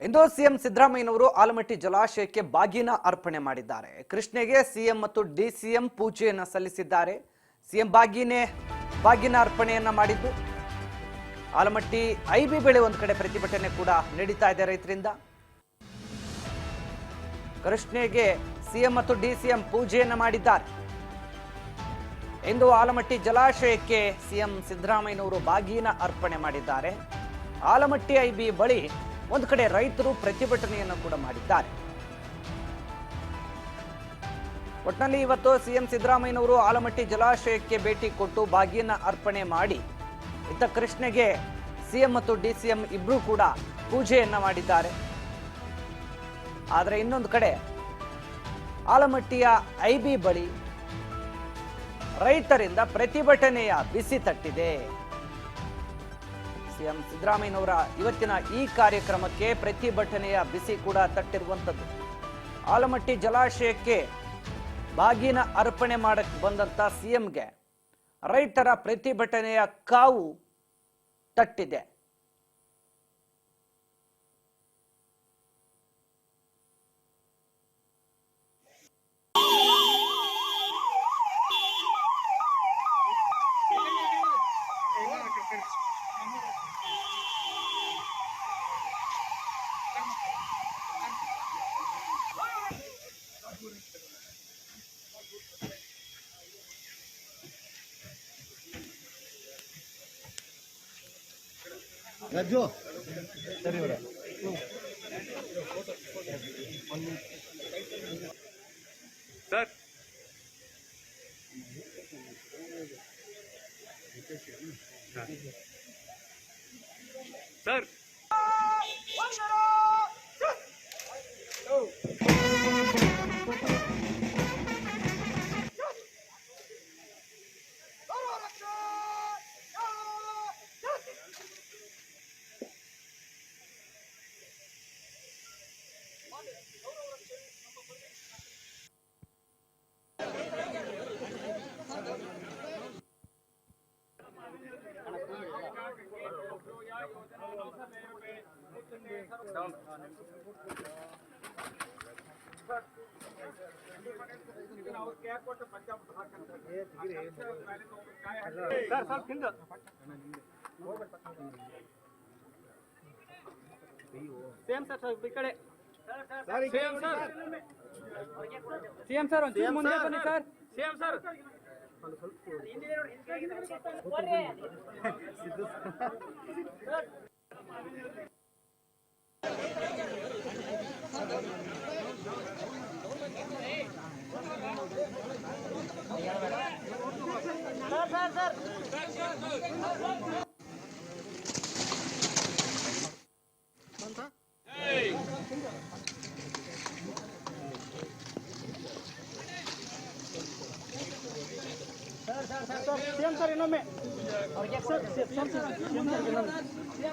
ಇಂದು CM ಸಿದ್ದರಾಮಯ್ಯನವರು ಆಲಮಟ್ಟಿ ಜಲಾಶಯಕ್ಕೆ ಬಾಗಿನ ಅರ್ಪಣೆ ಮಾಡಿದ್ದಾರೆ. ಕೃಷ್ಣೆಗೆ ಸಿಎಂ ಮತ್ತು ಡಿಸಿಎಂ ಪೂಜೆಯನ್ನು ಸಲ್ಲಿಸಿದ್ದಾರೆ. ಸಿಎಂ ಬಾಗಿನ ಅರ್ಪಣೆಯನ್ನ ಮಾಡಿದ್ದು ಆಲಮಟ್ಟಿ ಐಬಿ ಬೆಳೆ ಒಂದು ಕಡೆ ಪ್ರತಿಭಟನೆ ಕೂಡ ನಡೀತಾ ಇದೆ ರೈತರಿಂದ. ಕೃಷ್ಣೆಗೆ ಸಿಎಂ ಮತ್ತು ಡಿಸಿಎಂ ಪೂಜೆಯನ್ನ ಮಾಡಿದ್ದಾರೆ. ಇಂದು ಆಲಮಟ್ಟಿ ಜಲಾಶಯಕ್ಕೆ ಸಿಎಂ ಸಿದ್ದರಾಮಯ್ಯನವರು ಬಾಗಿನ ಅರ್ಪಣೆ ಮಾಡಿದ್ದಾರೆ. ಆಲಮಟ್ಟಿ ಐಬಿ ಬಳಿ ಒಂದು ಕಡೆ ರೈತರು ಪ್ರತಿಭಟನೆಯನ್ನು ಕೂಡ ಮಾಡಿದ್ದಾರೆ. ಒಟ್ಟಿನಲ್ಲಿ ಇವತ್ತು ಸಿಎಂ ಸಿದ್ದರಾಮಯ್ಯನವರು ಆಲಮಟ್ಟಿ ಜಲಾಶಯಕ್ಕೆ ಭೇಟಿ ಕೊಟ್ಟು ಬಾಗಿನ ಅರ್ಪಣೆ ಮಾಡಿ ಇತ್ತ ಕೃಷ್ಣೆಗೆ ಸಿಎಂ ಮತ್ತು ಡಿಸಿಎಂ ಇಬ್ರು ಕೂಡ ಪೂಜೆಯನ್ನ ಮಾಡಿದ್ದಾರೆ. ಆದರೆ ಇನ್ನೊಂದು ಕಡೆ ಆಲಮಟ್ಟಿಯ ಐಬಿ ಬಳಿ ರೈತರಿಂದ ಪ್ರತಿಭಟನೆಯ ಬಿಸಿ ತಟ್ಟಿದೆ. ಸಿಎಂ ಸಿದ್ದರಾಮಯ್ಯನವರ ಇವತ್ತಿನ ಈ ಕಾರ್ಯಕ್ರಮಕ್ಕೆ ಪ್ರತಿಭಟನೆಯ ಬಿಸಿ ಕೂಡ ತಟ್ಟಿರುವಂಥದ್ದು. ಆಲಮಟ್ಟಿ ಜಲಾಶಯಕ್ಕೆ ಬಾಗಿನ ಅರ್ಪಣೆ ಮಾಡಕ್ಕೆ ಬಂದಂತ ಸಿಎಂಗೆ ರೈತರ ಪ್ರತಿಭಟನೆಯ ಕಾವು ತಟ್ಟಿದೆ. ರಜ್ಜು ಸರಿ ಅವರೇ ಸರ್ ಸರ್ ಸೇಮ್ ಸರ್ ಈ ಕಡೆ ಸೇಮ್ ಸರ್ ಸೇಮ್ ಸರ್ ಒಂದು ಮುಂದೆ ಬನ್ನಿ sir same sir same sir ಇನ್ನೊಮ್ಮೆ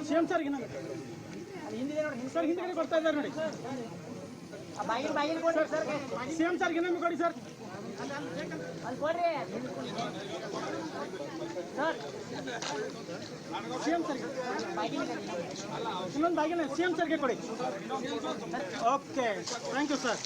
ಸೇಮ್ ಸರ್ ಇನ್ನೊಮ್ಮೆ ಸರ್ ಹಿಂದೆ ಬರ್ತಾ ಇದ್ದಾರೆ ನೋಡಿ. ಸೇಮ್ ಸರ್ ಇನ್ನೊಮ್ಮೆ ಕೊಡಿ ಸರ್. ಸೇಮ್ ಸರ್ ಇನ್ನೊಂದು ಬಾಗಿನ ಸೇಮ್ ಸರ್ಗೆ ಕೊಡಿ. Okay thank you sir.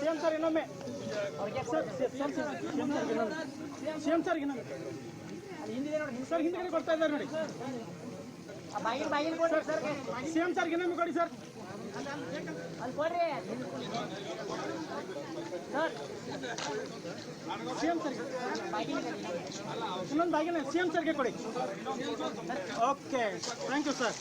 Same sir ಇನ್ನೊಮ್ಮೆ ಸೇಮ್ ಸರ್ ಇನ್ನೊಮ್ಮೆ ಸರ್ ಹಿಂದೆ ಕೊಡ್ತಾ ಇದ್ದಾರೆ ನೋಡಿ. ಸೇಮ್ ಸರ್ ಇನ್ನೊಮ್ಮೆ ಕೊಡಿ ಸರ್. ಸೇಮ್ ಸರ್ ಇನ್ನೊಂದು ಬಾಗಿನ ಸೇಮ್ ಸರ್ಗೆ ಕೊಡಿ. Okay thank you sir.